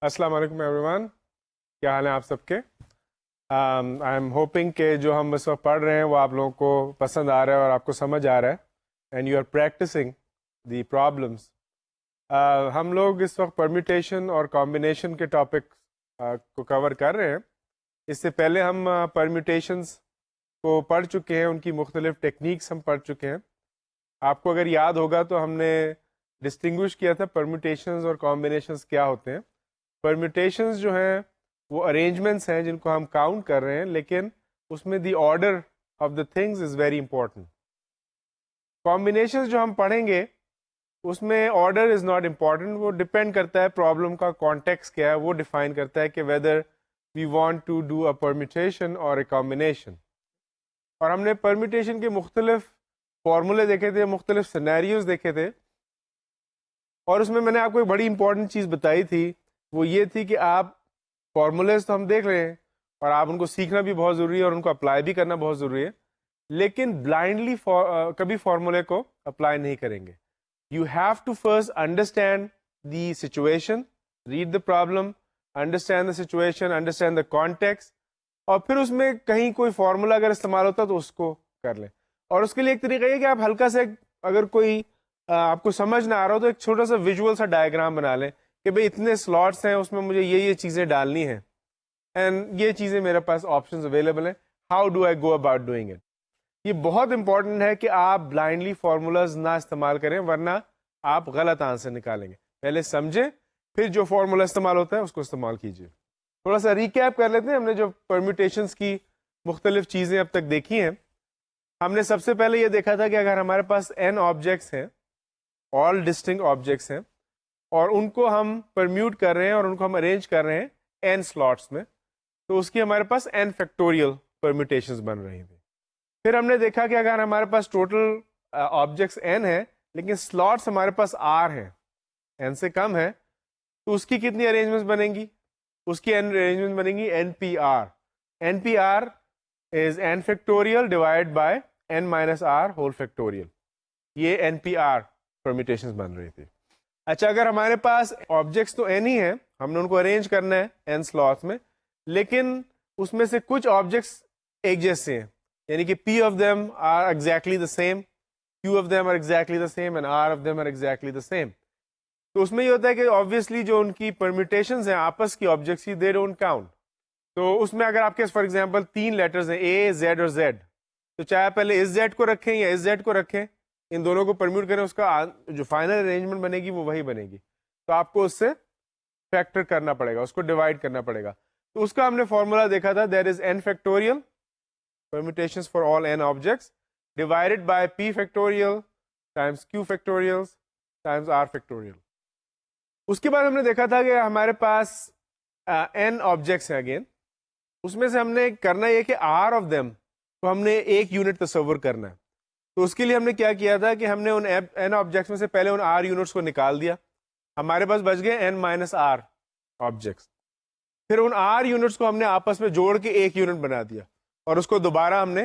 السلام علیکم every one, کیا حال ہیں آپ سب کے؟ آئی ایم ہوپنگ کہ جو ہم اس وقت پڑھ رہے ہیں وہ آپ لوگوں کو پسند آ رہا ہے اور آپ کو سمجھ آ رہا ہے and you are practicing the problems. ہم لوگ اس وقت پرمیٹیشن اور کمبینیشن کے ٹاپک کو کور کر رہے ہیں. اس سے پہلے ہم پرمیٹیشنس کو پڑھ چکے ہیں، ان کی مختلف ٹیکنیکس ہم پڑھ چکے ہیں. آپ کو اگر یاد ہوگا تو ہم نے ڈسٹنگوش کیا تھا پرمیٹیشنز اور کمبینیشنز کیا ہوتے ہیں. پرمیٹیشنز جو ہیں وہ ارینجمنٹس ہیں جن کو ہم کاؤنٹ کر رہے ہیں، لیکن اس میں the order of the things is very important. Combinations جو ہم پڑھیں گے اس میں آرڈر از ناٹ امپورٹنٹ، وہ ڈپینڈ کرتا ہے پرابلم کا کانٹیکس کیا ہے، وہ ڈیفائن کرتا ہے کہ whether we want to do a permutation اور اے کمبینیشن. اور ہم نے پرمیٹیشن کے مختلف فارمولے دیکھے تھے، مختلف سینیریوز دیکھے تھے، اور اس میں نے آپ کو ایک بڑی امپورٹنٹ چیز بتائی تھی، وہ یہ تھی کہ آپ فارمولیز تو ہم دیکھ رہے ہیں اور آپ ان کو سیکھنا بھی بہت ضروری ہے اور ان کو اپلائی بھی کرنا بہت ضروری ہے، لیکن بلائنڈلی کبھی فارمولے کو اپلائی نہیں کریں گے. You have to first understand the situation, read the problem, understand the situation, understand the context, اور پھر اس میں کہیں کوئی فارمولا اگر استعمال ہوتا تو اس کو کر لیں. اور اس کے لیے ایک طریقہ یہ کہ آپ ہلکا سے اگر کوئی آپ کو سمجھ نہ آ رہا ہو تو ایک چھوٹا سا ویژول سا ڈائیگرام بنا لیں کہ بھئی اتنے سلاٹس ہیں، اس میں مجھے یہ چیزیں ڈالنی ہیں اینڈ یہ چیزیں میرے پاس آپشنز اویلیبل ہیں، how do I go about doing it. یہ بہت امپورٹنٹ ہے کہ آپ بلائنڈلی فارمولاز نہ استعمال کریں، ورنہ آپ غلط آنسر نکالیں گے. پہلے سمجھیں، پھر جو فارمولا استعمال ہوتا ہے اس کو استعمال کیجیے. تھوڑا سا ریکیپ کر لیتے ہیں. ہم نے جو پرمیٹیشنز کی مختلف چیزیں اب تک دیکھی ہیں، ہم نے سب سے پہلے یہ دیکھا تھا کہ اگر ہمارے پاس n آبجیکٹس ہیں، آل ڈسٹنکٹ آبجیکٹس ہیں، اور ان کو ہم پرمیوٹ کر رہے ہیں اور ان کو ہم ارینج کر رہے ہیں n سلاٹس میں، تو اس کی ہمارے پاس n فیکٹوریل پرمیٹیشنز بن رہی تھیں. پھر ہم نے دیکھا کہ اگر ہمارے پاس ٹوٹل آبجیکٹس n ہیں لیکن سلاٹس ہمارے پاس r ہیں، n سے کم ہے، تو اس کی کتنی ارینجمنٹس بنیں گی؟ اس کی ارینجمنٹ بنیں گی NPR. NPR is n factorial divide by n minus r whole factorial. یہ NPR پرمیٹیشنز بن رہی تھی. اچھا، اگر ہمارے پاس آبجیکٹس تو n ہی ہیں، ہم نے ان کو ارینج کرنا ہے n سلاٹس میں، لیکن اس میں سے کچھ آبجیکٹس ایک جیسے ہیں، یعنی کہ P of them are exactly the same, Q of them are exactly the same and R of them are exactly the same. تو اس میں یہ ہوتا ہے کہ obviously جو ان کی پرمیٹیشنز ہیں آپس کی آبجیکٹس کی، they don't count. تو اس میں اگر آپ کے فار ایگزامپل 3 لیٹرز ہیں A, Z اور Z، تو چاہے پہلے اس Z کو رکھیں یا اس Z کو رکھیں، ان دونوں کو پرمیوٹ کریں، اس کا جو فائنل ارینجمنٹ بنے گی وہ وہی بنے گی. تو آپ کو اس سے فیکٹر کرنا پڑے گا، اس کو ڈیوائڈ کرنا پڑے گا. تو اس کا ہم نے فارمولا دیکھا تھا، that is n factorial permutations for all n objects divided by p factorial times q factorial times r factorial. اس کے بعد ہم نے دیکھا تھا کہ ہمارے پاس n objects ہیں اگین، اس میں سے ہم نے کرنا یہ کہ r of them تو ہم نے ایک یونٹ تصور کرنا ہے. تو اس کے لیے ہم نے کیا کیا تھا کہ ہم نے ان n آبجیکٹس میں سے پہلے ان r یونٹس کو نکال دیا، ہمارے پاس بچ گئے n minus r آبجیکٹس. پھر ان r یونٹس کو ہم نے آپس میں جوڑ کے ایک یونٹ بنا دیا، اور اس کو دوبارہ ہم نے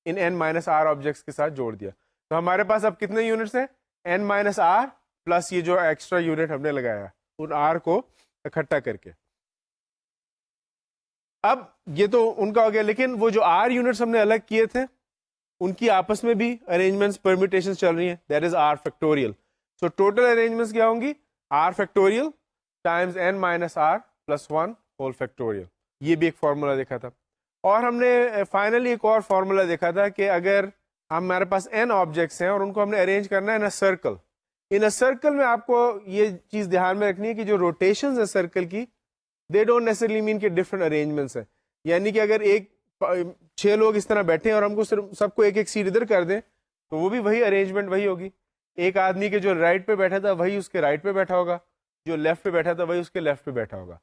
ان n minus r آبجیکٹس کے ساتھ جوڑ دیا. تو ہمارے پاس اب کتنے یونٹس ہیں؟ n minus r پلس یہ جو ایکسٹرا یونٹ ہم نے لگایا ان r کو اکٹھا کر کے. اب یہ تو ان کا ہو گیا، لیکن وہ جو r یونٹس ہم نے الگ کیے تھے ان کی آپس میں بھی ارینجمنٹس پرمیٹیشن چل رہی ہیں، that is r factorial. So total arrangements کیا ہوں گی؟ r factorial Times n minus r plus 1 whole factorial. یہ بھی ایک فارمولا دیکھا تھا. اور ہم نے فائنلی ایک اور فارمولا دیکھا تھا کہ اگر ہمارے پاس n آبجیکٹس ہیں اور ان کو ہم نے ارینج کرنا ہے ان a circle, in a circle میں آپ کو یہ چیز دھیان میں رکھنی ہے کہ جو روٹیشنز ہیں سرکل کی، دے ڈونٹ نیسرلی مین کہ ڈفرنٹ ارینجمنٹس ہیں. یعنی کہ اگر 6 لوگ اس طرح بیٹھے ہیں اور ہم کو صرف سب کو ایک ایک سیٹ ادھر کر دیں تو وہ بھی وہی ارینجمنٹ وہی ہوگی. ایک آدمی کے جو رائٹ پہ بیٹھا تھا وہی اس کے رائٹ پہ بیٹھا ہوگا، جو لیفٹ پہ بیٹھا تھا وہی اس کے لیفٹ پہ بیٹھا ہوگا.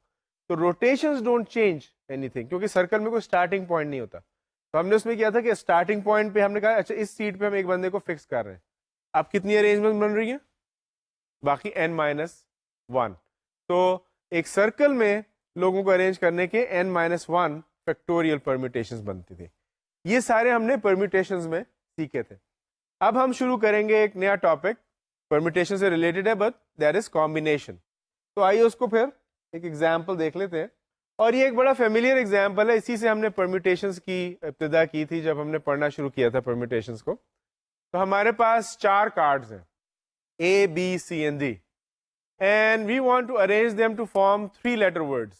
تو rotations don't change any thing, کیونکہ سرکل میں کوئی اسٹارٹنگ پوائنٹ نہیں ہوتا. تو ہم نے اس میں کیا تھا کہ اسٹارٹنگ پوائنٹ پہ ہم نے کہا اچھا اس سیٹ پہ ہم ایک بندے کو فکس کر رہے ہیں. اب کتنی ارینجمنٹ بن رہی ہیں؟ باقی n minus 1. تو ایک سرکل میں لوگوں کو ارینج کرنے کے n minus 1 فیکٹوریل پرمیٹیشنز بنتی تھی. یہ سارے ہم نے پرمیٹیشنز میں سیکھے تھے. اب ہم شروع کریں گے ایک نیا ٹاپک، پرمیٹیشن سے ریلیٹڈ ہے بٹ دیٹ از کمبینیشن. تو آئیے اس کو پھر ایک ایگزامپل دیکھ لیتے ہیں, اور یہ ایک بڑا فیملیئر ایگزامپل ہے, اسی سے ہم نے پرمیٹیشنز کی ابتدا کی تھی جب ہم نے پڑھنا شروع کیا تھا پرمیٹیشنز کو. تو ہمارے پاس 4 کارڈز ہیں A, B, C and D, and we want to arrange them to form 3 letter words.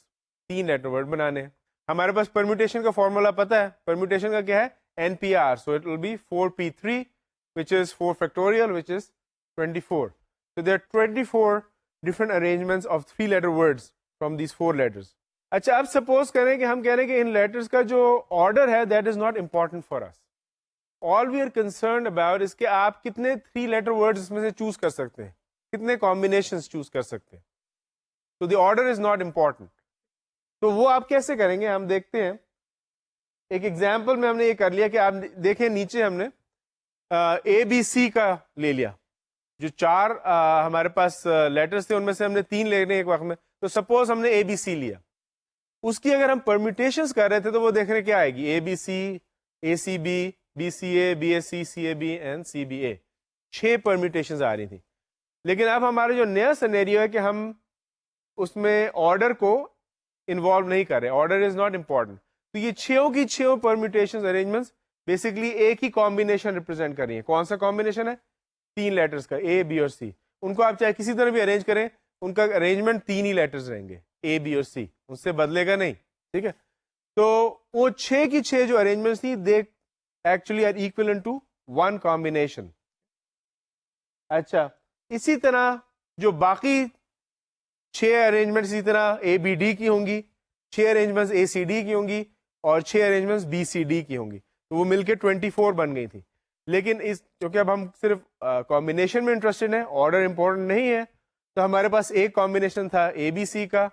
3 letter word بنانے ہیں. ہمارے پاس پرمیٹیشن کا فارمولا پتا ہے, پرمیٹیشن کا کیا ہے NPR, so it will be 4p3 which is 4 factorial which is 24. So there are 24 different arrangements of 3 letter words from these 4 letters. اچھا, اب سپوز کریں کہ ہم کہہ رہے ہیں کہ ان لیٹرز کا جو آرڈر ہے that is not important for us. All we are concerned about اس کہ آپ کتنے 3 لیٹر ورڈز اس میں سے چوز کر سکتے ہیں, کتنے کمبینیشنز چوز کر سکتے ہیں. تو the order is not important. تو وہ آپ کیسے کریں گے, ہم دیکھتے ہیں. ایک ایگزامپل میں ہم نے یہ کر لیا کہ آپ دیکھیں نیچے ہم نے ABC کا لے لیا, جو 4 ہمارے پاس لیٹرز تھے ان میں سے ہم نے 3 لینے ایک وقت میں. تو سپوز ہم نے ABC لیا, اس کی اگر ہم پرمیٹیشنز کر رہے تھے تو وہ دیکھ رہے کیا آئے گی, ABC, ACB, BCA, BAC, CAB and CBA. 6 پرمیٹیشنز آ رہی تھیں. لیکن اب ہمارا جو نیا سینیریو ہے کہ ہم اس میں آرڈر کو انوالو نہیں کر رہے, آرڈر از ناٹ امپورٹنٹ. تو یہ 6 کی 6 پرمیٹیشنز ارینجمنٹس بیسکلی ایک ہی کمبینیشن ریپرزینٹ کر رہی ہیں. کون سا کمبینیشن ہے, 3 لیٹرز کا A, B اور C. ان کو آپ چاہے کسی طرح بھی ارینج کریں, ان کا ارینجمنٹ 3 ہی لیٹرز رہیں گے, A, B اور C, اس سے بدلے گا نہیں. ٹھیک ہے, تو وہ 6 کی 6 جو ارینجمنٹس تھی they actually are equivalent to 1 combination. اچھا, اسی طرح جو باقی 6 ارینجمنٹس اسی طرح ABD کی ہوں گی, 6 ارینجمنٹس ACD کی ہوں گی, اور 6 ارینجمنٹس BCD کی ہوں گی. تو وہ مل کے 24 بن گئی تھی. لیکن اس چونکہ اب ہم صرف کمبینیشن میں انٹرسٹڈ ہیں, آرڈر امپورٹنٹ نہیں ہے, تو ہمارے پاس ایک کمبینیشن تھا ABC کا,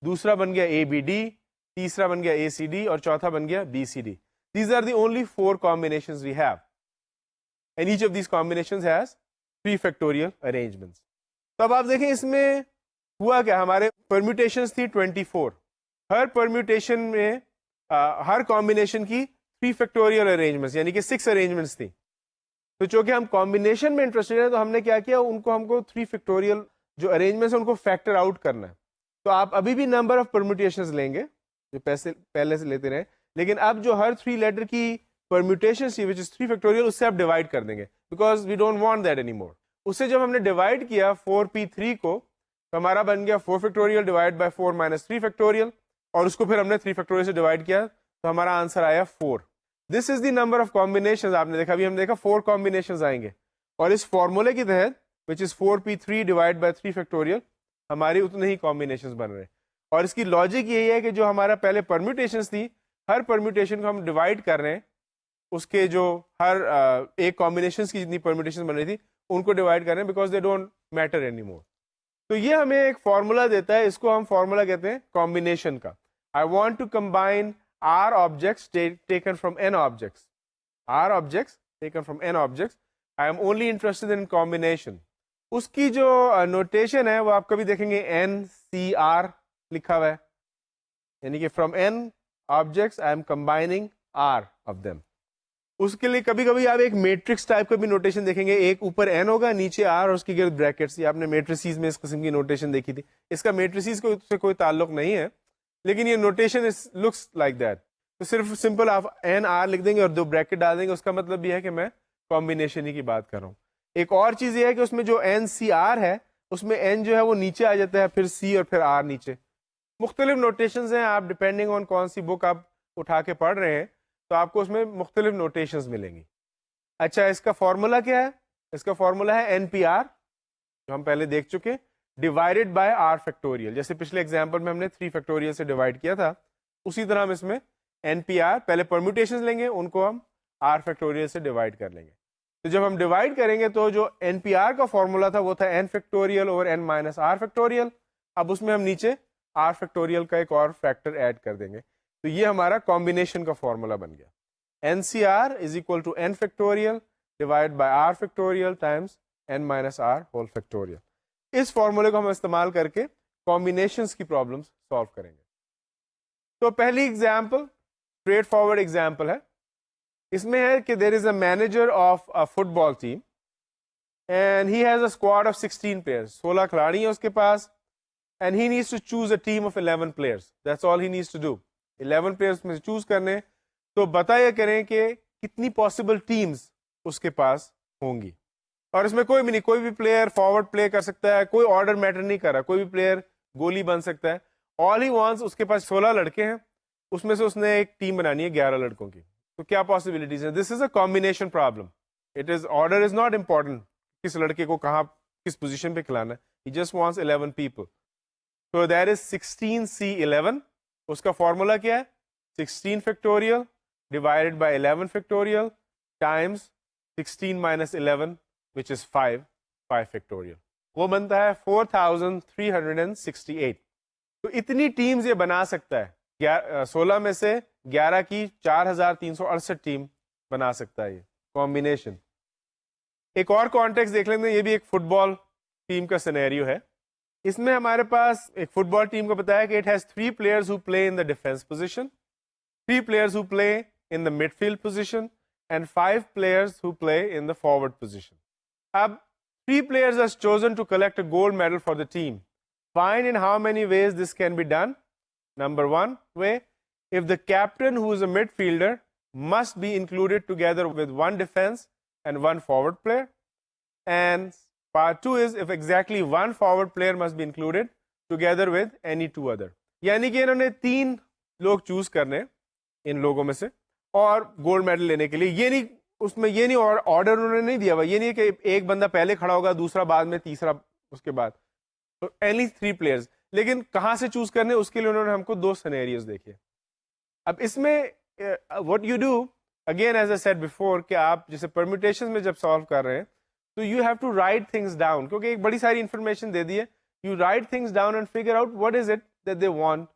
دوسرا بن گیا ABD, تیسرا بن گیا ACD, اور چوتھا بن گیا BCD. These are the only 4 combinations we have, and each of these combinations has 3 factorial arrangements. تو اب آپ دیکھیں اس میں ہوا کیا, ہمارے پرمیٹیشنز تھی 24. ہر پرمیٹیشن میں ہر کمبینیشن کی 3 فیکٹوریل ارینجمنٹس یعنی کہ 6 ارینجمنٹس تھی. تو چونکہ ہم کمبینیشن میں انٹرسٹڈ ہیں تو ہم نے کیا کیا, ہم کو 3 فیکٹوریل جو ارینجمنٹس ہیں ان کو فیکٹر آؤٹ کرنا ہے. تو آپ ابھی بھی نمبر آف پرمیٹیشنز لیں گے جو پہلے سے لیتے رہے, لیکن اب جو ہر 3 لیٹر کی پرمیٹیشنز تھی which is 3 فیکٹوریل, اس سے آپ ڈیوائڈ کر دیں گے because we don't want that any more. اس سے جب ہم نے ڈیوائڈ کیا 4p3 کو, تو ہمارا بن گیا 4 factorial divide by 4 minus 3 factorial, اور اس کو پھر ہم نے 3 فیکٹوریل سے ڈیوائڈ کیا, تو ہمارا آنسر آیا 4. دس از دی نمبر آف کمبینیشنز. آپ نے دیکھا, ابھی ہم دیکھا 4 کمبینیشنز آئیں گے, اور اس فارمولے کے تحت which is 4p3 divide by 3 factorial ہماری اتنے ہی کمبینیشنز بن رہے ہیں. اور اس کی لاجک یہی ہے کہ جو ہمارا پہلے پرمیٹیشنز تھی, ہر پرمیٹیشن کو ہم ڈیوائڈ کر رہے ہیں, اس کے جو ہر ایک کمبینیشنز کی جتنی پرمیٹیشن بن رہی تھی ان کو ڈیوائڈ کر رہے ہیں because they don't matter any more. تو یہ ہمیں ایک فارمولا دیتا ہے, اس کو ہم فارمولا کہتے ہیں کمبینیشن کا. I want to combine R objects taken from N objects. R objects taken from N objects. I am only interested in combination. اس کی جو نوٹیشن ہے وہ آپ کبھی دیکھیں گے NCR لکھا ہوا ہے, یعنی کہ from N objects I am combining R of them. اس کے لیے کبھی کبھی آپ ایک میٹرکس ٹائپ کا بھی نوٹیشن دیکھیں گے, ایک اوپر n ہوگا, نیچے R اور اس کی گرد بریکٹس. آپ نے میٹریسیز میں اس قسم کی نوٹیشن دیکھی تھی. اس کا میٹریسیز سے کوئی تعلق نہیں ہے, لیکن یہ نوٹیشن لکس لائک دیٹ. تو صرف سمپل آپ این آر لکھ دیں گے اور 2 بریکٹ ڈال دیں گے, اس کا مطلب یہ ہے کہ میں کمبینیشن ہی کی بات کر رہا ہوں. ایک اور چیز یہ ہے کہ اس میں جو این سی آر ہے اس میں این جو ہے وہ نیچے آ جاتا ہے, پھر سی اور پھر آر نیچے. مختلف نوٹیشنز ہیں, آپ ڈپینڈنگ آن کون سی بک آپ اٹھا کے پڑھ رہے ہیں تو آپ کو اس میں مختلف نوٹیشنز ملیں گی. اچھا, اس کا فارمولا کیا ہے؟ اس کا فارمولا ہے این پی آر, جو ہم پہلے دیکھ چکے, ڈیوائڈیڈ بائی آر فیکٹوریل. جیسے پچھلے ایگزامپل میں ہم نے 3 فیکٹوریل سے ڈیوائڈ کیا تھا, اسی طرح ہم اس میں این پی آر پہلے پرمیوٹیشنز لیں گے, ان کو ہم آر فیکٹوریل سے ڈیوائڈ کر لیں گے. تو جب ہم ڈیوائڈ کریں گے تو جو این پی آر کا فارمولا تھا وہ تھا N factorial over N minus R factorial. اب اس میں ہم نیچے آر فیکٹوریل کا ایک اور فیکٹر ایڈ کر دیں گے, تو یہ ہمارا کمبینیشن کا فارمولا بن گیا. N C R is equal to N factorial divide by R factorial times N minus R whole factorial. اس فارمولے کو ہم استعمال کر کے کمبینیشنز کی پرابلمس سالو کریں گے. تو پہلی ایگزامپل اسٹریٹ فارورڈ ایگزامپل ہے. اس میں ہے کہ there is a manager of a football team and he has a squad of 16 players. 16 کھلاڑی ہیں اس کے پاس, and he needs to choose a team of 11 players. That's all he needs to do. 11 players میں choose کرنے. تو بتایا کریں کہ کتنی پاسبل ٹیمز اس کے پاس ہوں گی, اور اس میں کوئی بھی نہیں, کوئی بھی پلیئر فارورڈ پلے کر سکتا ہے, کوئی آرڈر میٹر نہیں کر رہا, کوئی بھی پلیئر گولی بن سکتا ہے. آل ہی وانٹس, اس کے پاس 16 لڑکے ہیں, اس میں سے اس نے ایک ٹیم بنانی ہے 11 لڑکوں کی. تو کیا پاسبلٹیز ہیں؟ This is a combination problem. It is order is not important کس لڑکے کو کہاں کس پوزیشن پہ کھلانا ہے. He just wants 11 people. So that is 16C11. اس کا فارمولا کیا ہے؟ 16 factorial divided by 11 factorial times 16 minus 11 which is 5 factorial. وہ بنتا ہے 4368. تو اتنی ٹیمز یہ بنا سکتا ہے. 16 میں سے 11 کی 4368 ٹیم بنا سکتا ہے یہ کمبینیشن. ایک اور کانٹیکس دیکھ لیتے ہیں, یہ بھی ایک فٹ بال ٹیم کا سینیریو ہے. اس میں ہمارے پاس ایک فٹ بال ٹیم کو بتایا کہ it has 3 players who play in the defense position, 3 players who play in the midfield position and 5 players who play in the forward position. اب 3 players are chosen to collect a gold medal for the team. Find in how many ways this can be done. Number 1 way, if the captain who is a midfielder must be included together with 1 defense and 1 forward player. And part 2 is if exactly 1 forward player must be included together with any 2 other. یعنی کہ انہوں نے 3 لوگ choose کرنے ان لوگوں میں سے اور گولڈ میڈل لینے کے لیے. یہ نہیں, اس میں یہ نہیں آرڈر انہوں نے نہیں دیا ہوا, یہ نہیں کہ ایک بندہ پہلے کھڑا ہوگا, دوسرا بعد میں, تیسرا اس کے بعد. تو only 3 players. لیکن کہاں سے چوز کرنے اس کے لیے انہوں نے ہم کو 2 سینیریوز دیکھے. اب اس میں what you do again as I said before کہ آپ جیسے permutations میں جب سالو کر رہے ہیں تو you have to write things down, کیونکہ ایک بڑی ساری انفارمیشن دے دی ہے. You write things down and figure out what is it that they want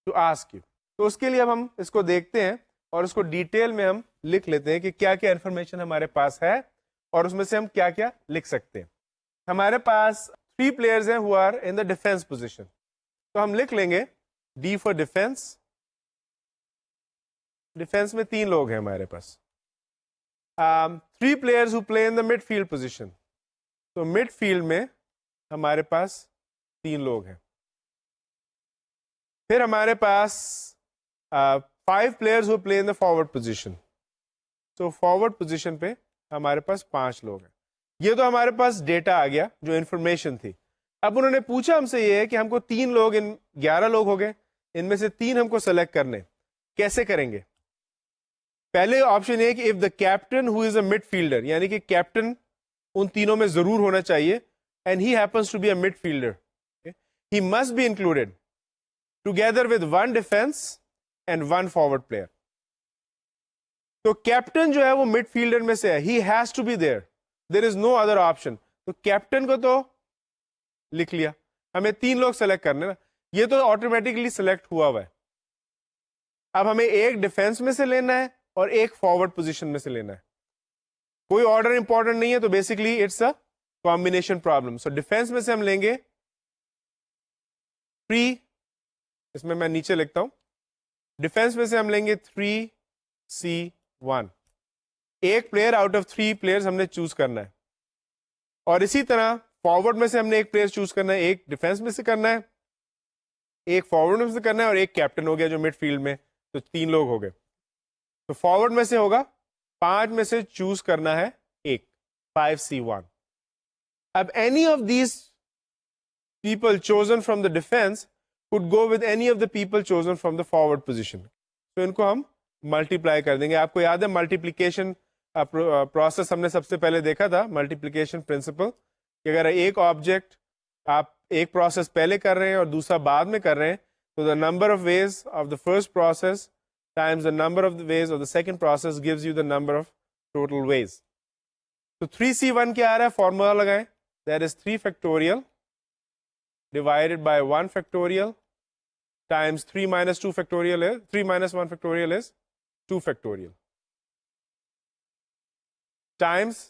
to ask you. تو اس کے لیے اب ہم اس کو دیکھتے ہیں اور اس کو ڈیٹیل میں ہم لکھ لیتے ہیں کہ کیا کیا انفارمیشن ہمارے پاس ہے اور اس میں سے ہم کیا کیا لکھ سکتے ہیں. ہمارے پاس 3 players ہیں who are in the defense position. تو ہم لکھ لیں گے D for defense. ڈیفینس میں 3 لوگ ہیں ہمارے پاس. 3 players who play in the midfield position. تو مڈ فیلڈ میں ہمارے پاس 3 لوگ ہیں. پھر ہمارے پاس 5 players who play in the forward position. تو فارورڈ پوزیشن پہ ہمارے پاس 5 لوگ ہیں. یہ تو ہمارے پاس ڈیٹا آ گیا جو انفارمیشن تھی. اب انہوں نے پوچھا ہم سے یہ ہے کہ ہم کو 3 لوگ 11 لوگ ہو گئے, ان میں سے 3 ہم کو سلیکٹ کرنے. کیسے کریں گے؟ پہلے آپشن یہ کہ if the captain who is a midfielder, یعنی کہ کیپٹن ان تینوں میں ضرور ہونا چاہیے, and he happens to be a midfielder, he must be included together with 1 defence and 1 forward player. تو کیپٹن جو ہے وہ مڈ فیلڈر میں سے ہے, he has to be there, there is no other option. تو captain کو تو لکھ لیا, ہمیں 3 لوگ سلیکٹ کرنے نا, یہ تو آٹومیٹکلی سلیکٹ ہوا ہے. اب ہمیں ایک ڈیفenس میں سے لینا ہے اور ایک فارورڈ پوزیشن میں سے لینا ہے. کوئی آرڈر امپورٹنٹ نہیں ہے, تو basically it's a combination problem. So ڈیفenس میں سے ہم لیں گے 3, اس میں نیچے لکھتا ہوں, ڈیفenس میں سے ہم لیں گے 3C1. ایک پلیئر آؤٹ آف 3 پلیئرز ہم نے چوز کرنا ہے, اور اسی طرح فارورڈ میں سے ہم نے ایک پلیئر چوز کرنا ہے, ایک ڈیفenس میں سے کرنا ہے, ایک فارورڈ میں سے کرنا ہے, اور ایک کیپٹن ہو گیا جو مڈ فیلڈ میں. تو 3 لوگ ہو گئے. تو فارورڈ میں سے ہوگا 5 میں سے چوز کرنا ہے ایک, 5C1. اب any of these people chosen from the defence could go with any of the people chosen from the forward position. تو ان کو ہم ملٹیپلائی کر دیں گے. آپ کو یاد ہے ملٹیپلیکیشن پروسیس ہم نے سب سے پہلے دیکھا تھا, ملٹیپلیکیشن پرنسپل, کہ اگر ایک آبجیکٹ آپ ایک پروسیس پہلے کر رہے ہیں اور دوسرا بعد میں کر رہے ہیں, تو the number of ways of the first process times the number of the ways of the second process gives you the number of total ways. So 3C1 کیا آ رہا ہے, فارمولا لگائیں, that is 3 factorial divided by 1 factorial times 3 minus 2 factorial is 3 minus 1 factorial is 2 factorial times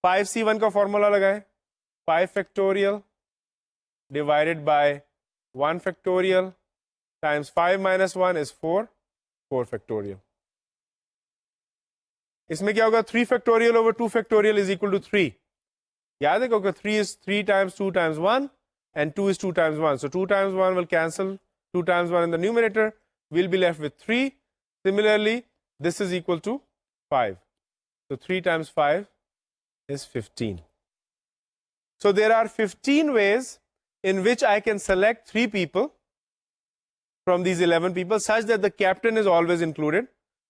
5C1 کا formula لگائیں, 5 factorial divided by 1 factorial times 5 minus 1 is 4 factorial. اس میں کیا ہوگا, 3 factorial over 2 factorial is equal to 3. یاد ہے کیونکہ 3 is 3 times 2 times 1, and 2 is 2 times 1. So 2 times 1 will cancel, 2 times 1 in the numerator, we'll be left with 3. Similarly, this is equal to 5. So 3 times 5 is 15. So there are 15 ways in which I can select 3 people from these 11 people such that the captain is always included.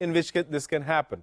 in which this can happen.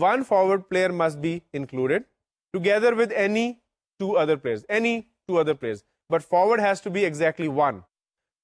one forward player must be included together with any two other players, but forward has to be exactly one.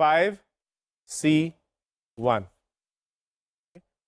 5C1.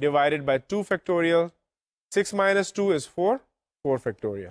divided by 2 factorial. 6 minus 2 is 4 factorial.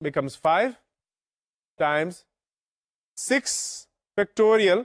becomes 5 times 6 factorial.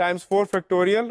times 4 factorial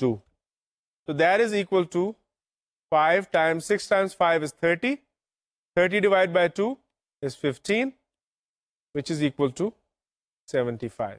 2. So that is equal to 5 times 6 times 5 is 30. 30 divided by 2 is 15 which is equal to 75.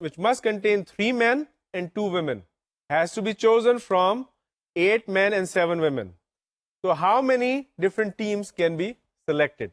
which must contain 3 men and 2 women, has to be chosen from 8 men and 7 women. So how many different teams can be selected?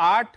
8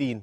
3,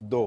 2.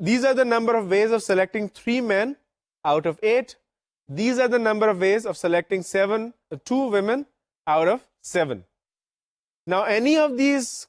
these are the number of ways of selecting 3 men out of 8. These are the number of ways of selecting 2 women out of 7. Now any of these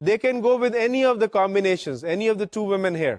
they can go with any of the combinations, any of the 2 women here.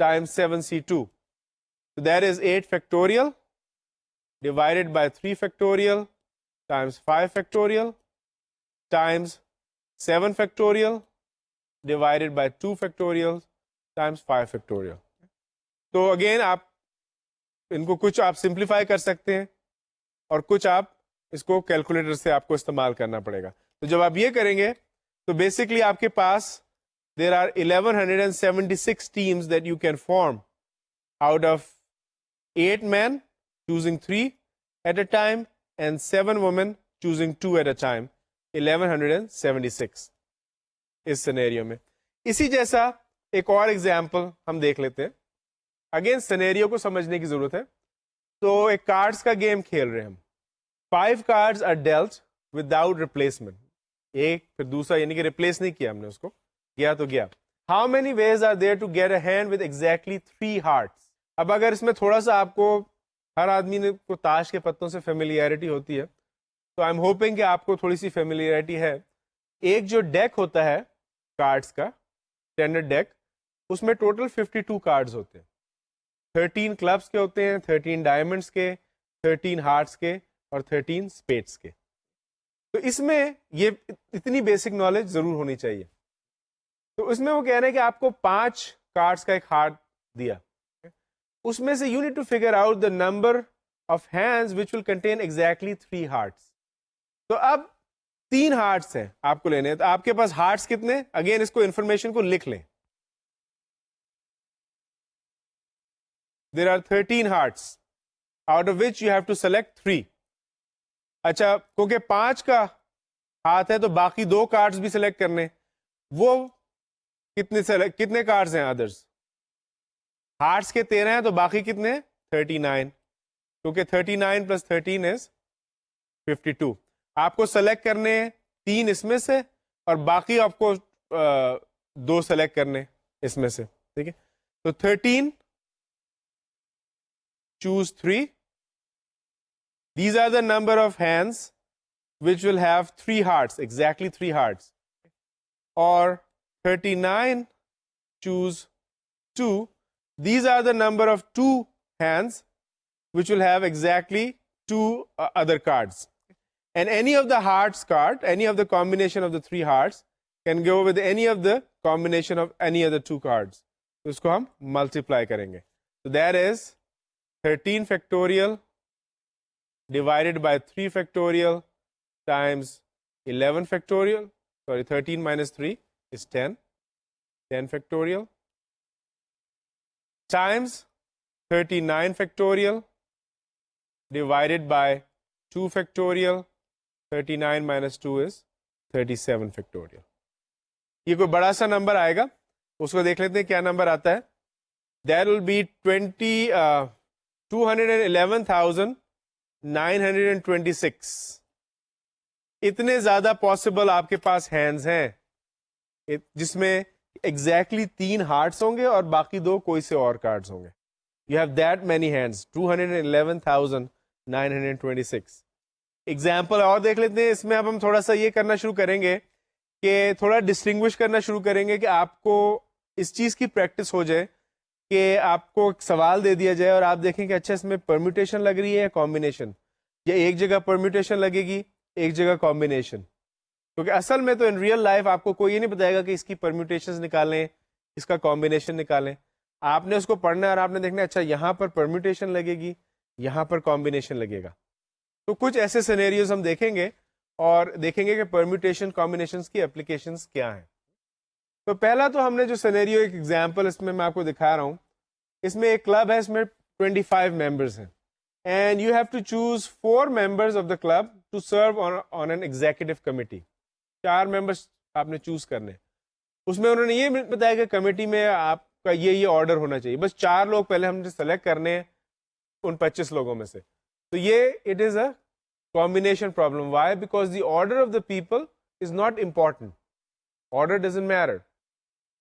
times 7C2. So that is 8 factorial divided by 3 factorial times 5 factorial times 7 factorial divided by 2 factorial times 5 factorial. تو again آپ ان کو کچھ آپ simplify کر سکتے ہیں اور کچھ آپ اس کو کیلکولیٹر سے آپ کو استعمال کرنا پڑے گا. تو جب آپ یہ کریں گے تو بیسکلی آپ کے پاس there are 1176 teams that you can form out of 8 men choosing 3 at a time and 7 women choosing 2 at a time. 1176 اس سینیریو میں. اسی جیسا ایک اور ایگزامپل ہم دیکھ لیتے ہیں. اگین سینیریو کو سمجھنے کی ضرورت ہے. تو ایک کارڈز کا گیم کھیل رہے ہیں ہم. 5 cards are dealt without replacement. ایک پھر دوسرا یعنی کہ ریپلیس نہیں کیا ہم نے اس کو, گیا تو گیا. How many ways are there to get a hand with exactly 3 hearts? اب اگر اس میں تھوڑا سا آپ کو, ہر آدمی کو تاش کے پتوں سے فیملیئرٹی ہوتی ہے, تو آئی ایم ہوپنگ کہ آپ کو تھوڑی سی فیملیئرٹی ہے. ایک جو ڈیک ہوتا ہے کارڈز کا, اسٹینڈرڈ ڈیک, اس میں ٹوٹل 52 کارڈز ہوتے ہیں. 13 کلبس کے ہوتے ہیں, 13 ڈائمنڈس کے, 13 ہارٹس کے اور 13 اسپیڈس کے. تو اس میں یہ اتنی بیسک نالج ضرور ہونی چاہیے. تو اس میں وہ کہہ رہے ہیں کہ آپ کو 5 کارڈز کا ایک ہارٹ دیا, اس میں سے you need to figure out the number of hands which will contain exactly 3 hearts. تو اب 3 ہارٹس ہیں آپ کو لینے. تو آپ کے پاس ہارٹس کتنے, اگین اس کو انفارمیشن کو لکھ لیں. There are 13 hearts out of which you have to select 3. اچھا, کیونکہ 5 کا ہاتھ ہے تو باقی 2 کارڈز بھی سلیکٹ کرنے. وہ کتنے کارڈز ہیں ادرس, ہارٹس کے 13 ہیں تو باقی کتنے 39, کیونکہ 39 پلس 13 از 52. آپ کو سلیکٹ کرنے 3 اس میں سے اور باقی آپ کو 2 سلیکٹ کرنے اس میں سے. ٹھیک ہے, تو 13 choose 3. These are the number of hands which will have 3 hearts, exactly 3 hearts. Or 39 choose 2. These are the number of 2 hands which will have exactly 2 other cards. And any of the hearts card, any of the combination of the 3 hearts can go with any of the combination of any other 2 cards. تو اس کو ہم multiply کریں گے. So that is 13 factorial divided by 3 factorial times 11 factorial. Sorry, 13 minus 3 is 10. 10 factorial times 39 factorial divided by 2 factorial. 39 minus 2 is 37 factorial. یہ کوئی بڑا سا number آئے گا, اس کو دیکھ لیتے ہیں کیا نمبر آتا ہے. That will be 211,926. اتنے زیادہ پاسبل آپ کے پاس ہینڈز ہیں جس میں ایگزیکٹلی 3 ہارٹس ہوں گے اور باقی 2 کوئی سے اور کارڈز ہوں گے. You have that many hands, 211,926. Example اور دیکھ لیتے ہیں. اس میں اب ہم تھوڑا سا یہ کرنا شروع کریں گے کہ تھوڑا ڈسٹنگوش کرنا شروع کریں گے کہ آپ کو اس چیز کی پریکٹس ہو جائے کہ آپ کو ایک سوال دے دیا جائے اور آپ دیکھیں کہ اچھا اس میں پرمیوٹیشن لگ رہی ہے یا کمبینیشن, یا ایک جگہ پرمیوٹیشن لگے گی ایک جگہ کمبینیشن. کیونکہ اصل میں تو ان ریئل لائف آپ کو کوئی یہ نہیں بتائے گا کہ اس کی پرمیوٹیشنز نکالیں, اس کا کمبینیشن نکالیں. آپ نے اس کو پڑھنا ہے اور آپ نے دیکھنا اچھا یہاں پر پرمیوٹیشن لگے گی, یہاں پر کمبینیشن لگے گا. تو کچھ ایسے سینیریوز ہم دیکھیں گے اور دیکھیں گے کہ پرمیوٹیشن کمبینیشنز کی اپلیکیشنز کیا ہیں. تو پہلا تو ہم نے جو سینیریو ایک ایگزامپل اس میں آپ کو دکھا رہا ہوں, اس میں ایک کلب ہے, اس میں 25 ممبرز ہیں and you have to choose 4 members of the club to serve on an executive committee. 4 members آپ نے چوز کرنے. اس میں انہوں نے یہ بتایا کہ کمیٹی میں آپ کا یہ آرڈر ہونا چاہیے. بس 4 لوگ پہلے ہم نے سلیکٹ کرنے ہیں ان 25 لوگوں میں سے. تو یہ it is a combination problem. Why? Because the order of the people is not important. Order doesn't matter.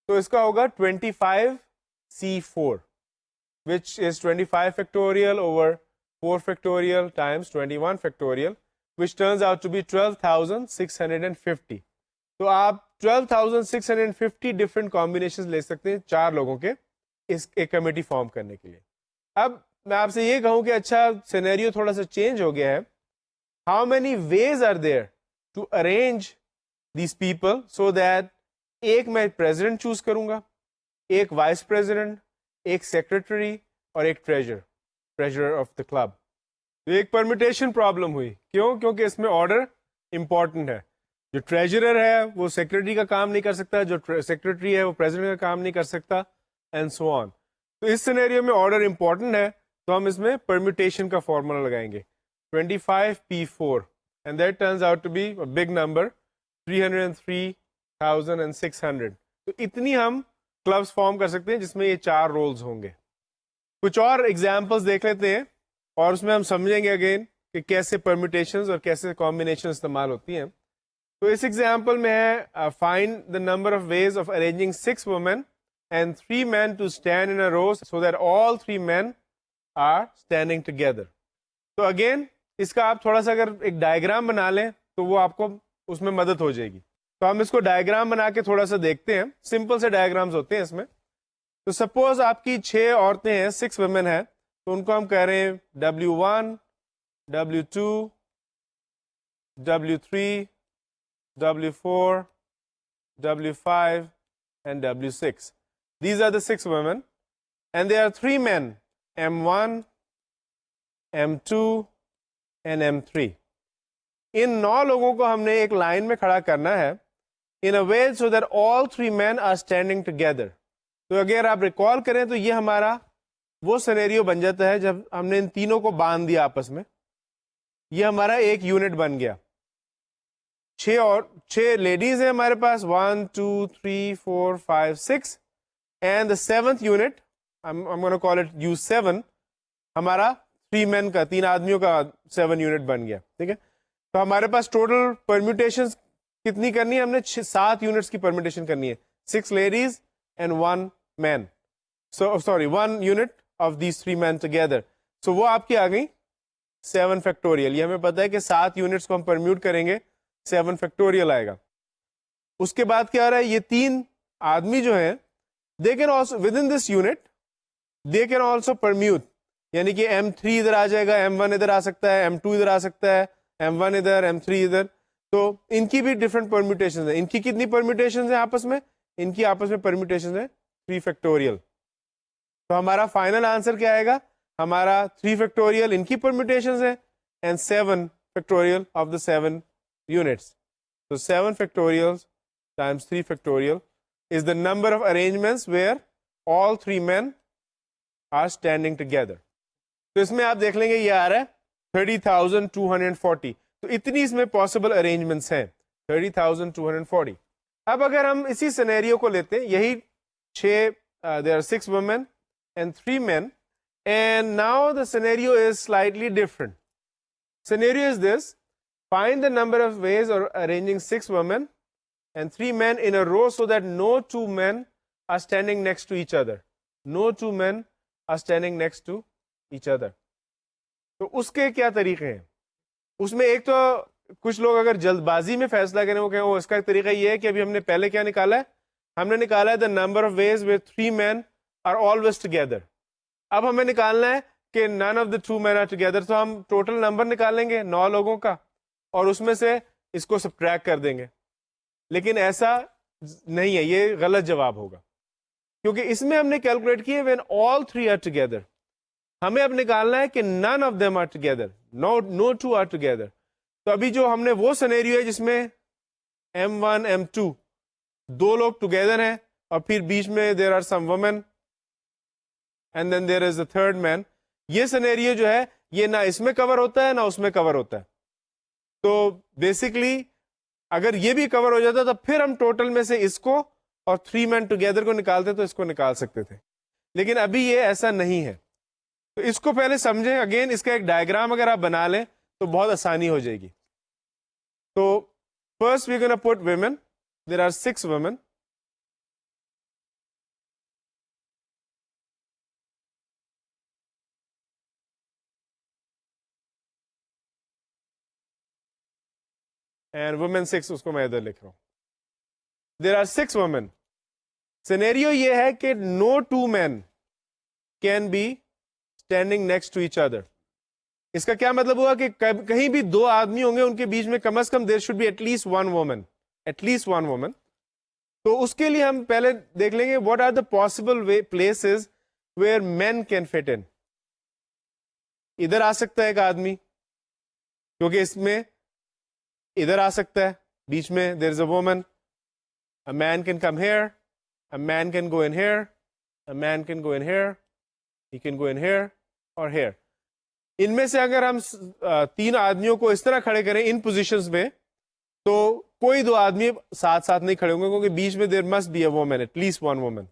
So اس کا ہوگا 25C4, which is 25 factorial over 4 factorial times 21 factorial, which turns out to be 12,650. تو آپ 12,650 different combinations لے سکتے ہیں 4 لوگوں کے اس ایک کمیٹی فارم کرنے کے لیے. اب میں آپ سے یہ کہوں کہ اچھا سینیریو تھوڑا سا چینج ہو گیا ہے. How many ways are there to arrange these people so that ایک میں پریزیڈنٹ چوز کروں گا, ایک وائس پریزیڈنٹ, ایک سیکرٹری اور ایک ٹریجرر آف دا کلب. ایک پرمیٹیشن پرابلم ہوئی. کیوں؟ کیونکہ اس میں آرڈر امپورٹنٹ ہے. جو ٹریجرر ہے وہ سیکرٹری کا کام نہیں کر سکتا, جو سیکرٹری ہے وہ پریزیڈنٹ کا کام نہیں کر سکتا, اینڈ سو آن. تو اس سینیریو میں آرڈر امپورٹنٹ ہے, تو ہم اس میں پرمیٹیشن کا فارمولا لگائیں گے 25p4 and that turns out to be a big number 303,600. تو اتنی ہم کلبس فارم کر سکتے ہیں جس میں یہ 4 رولز ہوں گے. کچھ اور ایگزامپلس دیکھ لیتے ہیں اور اس میں ہم سمجھیں گے اگین کہ کیسے پرمیٹیشنز اور کیسے کمبینیشن استعمال ہوتی ہیں. تو اس ایگزامپل میں ہے find the number of ways of arranging 6 women and 3 men to stand in a row so that all 3 men are standing together. تو اگین اس کا آپ تھوڑا سا اگر ایک ڈائیگرام بنا لیں تو وہ آپ کو اس میں مدد ہو جائے گی. تو ہم اس کو ڈائیگرام بنا کے تھوڑا سا دیکھتے ہیں. سمپل سے ڈائیگرامز ہوتے ہیں اس میں. تو سپوز آپ کی 6 عورتیں ہیں, 6 women ہیں, تو ان کو ہم کہہ رہے ہیں W1, W2, W3, W4, W5 and W6. These are the 6 women and there are 3 men, M1, M2 and M3. ان 9 لوگوں کو ہم نے ایک لائن میں کھڑا کرنا ہے in a way so that all 3 men are standing together. تو اگر آپ ریکال کریں تو یہ ہمارا وہ سینیریو بن جاتا ہے جب ہم نے ان تینوں کو باندھ دیا آپس میں. یہ ہمارا ایک یونٹ بن گیا. 6 لیڈیز ہیں ہمارے پاس, 1 2 3 4 5 6 and the 7th unit I'm going to call it U7 ہمارا 3 men کا, 3 آدمیوں کا 7 یونٹ بن گیا. ٹھیک ہے, تو ہمارے پاس ٹوٹل پرمیٹیشن کتنی کرنی ہے؟ ہم نے 7 یونٹس کی پرمیٹیشن کرنی ہے. 6 ladies and 1 men, so sorry 1 unit of these 3 men together. So وہ آپ کی آ گئی 7 فیکٹوریل. یہ ہمیں پتا ہے کہ 7 یونٹس کو ہم پرمیوٹ کریں گے 7 فیکٹوریل آئے گا. اس کے بعد کیا ہو رہا ہے؟ یہ 3 آدمی جو ہیں they can also within this unit they can also permute, یعنی کہ M3 ادھر آ جائے گا, M1 ادھر آ سکتا ہے, M2 ادھر آ سکتا ہے, M1 ادھر, M3 ادھر. تو ان کی بھی ڈفرینٹ پرمیوٹیشنز ہیں. ان کی کتنی پرمیوٹیشنز ہیں آپس میں؟ ان کی آپس میں پرمیوٹیشنز ہیں 3 فیکٹوریل. تو ہمارا فائنل آنسر کیا آئے گا؟ ہمارا 3 فیکٹوریل ان کی پرمیوٹیشنز ہیں and 7 factorial of the 7 units. So 7 factorial times 3 factorial is the number of arrangements where all 3 men are standing together. تو اس میں آپ دیکھ لیں گے یہ آ رہا ہے 30,240. تو اتنی اس میں پاسبل ارینجمنٹس ہیں 30,240. اب اگر ہم اسی سینیریو کو لیتے ہیں, یہی 6 there are 6 women and 3 men and now the scenario is slightly different. Scenario is this: find the number of ways of arranging 6 women and 3 men in a row so that no 2 men are standing next to each other. No 2 men are standing next to each other. تو اس کے کیا طریقے ہیں؟ اس میں ایک تو کچھ لوگ اگر جلد بازی میں فیصلہ کریں وہ کہیں اس کا طریقہ یہ ہے کہ ابھی ہم نے پہلے کیا نکالا ہے؟ ہم نے نکالا ہے the number of ways where 3 men are always together. اب ہمیں نکالنا ہے کہ none of the 2 men are together. تو ہم ٹوٹل نمبر نکالیں گے 9 لوگوں کا اور اس میں سے اس کو سبٹریکٹ کر دیں گے. لیکن ایسا نہیں ہے, یہ غلط جواب ہوگا, کیونکہ اس میں ہم نے کیلکولیٹ کیا when all 3 are together. ہمیں اب نکالنا ہے کہ none of them are together, no 2 are together. تو ابھی جو ہم نے وہ سینیریو ہے جس میں M1 M2 2 لوگ ٹوگیدر ہیں اور پھر بیچ میں there are some women and then there is a third man. یہ سینیریو جو ہے یہ نہ اس میں کور ہوتا ہے نہ اس میں کور ہوتا ہے. تو بیسکلی اگر یہ بھی کور ہو جاتا تو پھر ہم ٹوٹل میں سے اس کو اور 3 مین ٹوگیدر کو نکالتے تو اس کو نکال سکتے تھے, لیکن ابھی یہ ایسا نہیں ہے. تو اس کو پہلے سمجھیں. اگین اس کا ایک ڈائیگرام اگر آپ بنا لیں تو بہت آسانی ہو جائے گی. تو first we gonna put women. There are 6 women. And women 6 اس کو میں ادھر لکھ رہا ہوں. There are 6 women. سینیریو یہ ہے کہ no 2 men can be standing next to each other. اس کا کیا مطلب ہوا کہ کہیں بھی 2 آدمی ہوں گے ان کے بیچ میں کم از کم there should be at least 1 woman. At least one woman. تو اس کے لیے ہم پہلے دیکھ لیں گے what are the possible places where men can fit in. ادھر آ سکتا ہے ایک آدمی, کیونکہ اس میں ادھر آ سکتا ہے بیچ میں, there is a woman. A man can come here, a man can go in here, a man can go in here, he can go in here or here. ان میں سے اگر ہم تین آدمیوں کو اس طرح کھڑے کریں ان پوزیشنز میں, تو کوئی دو آدمی ساتھ ساتھ نہیں کھڑے ہوں گے, کیونکہ بیچ میں there must be a woman, at least one woman.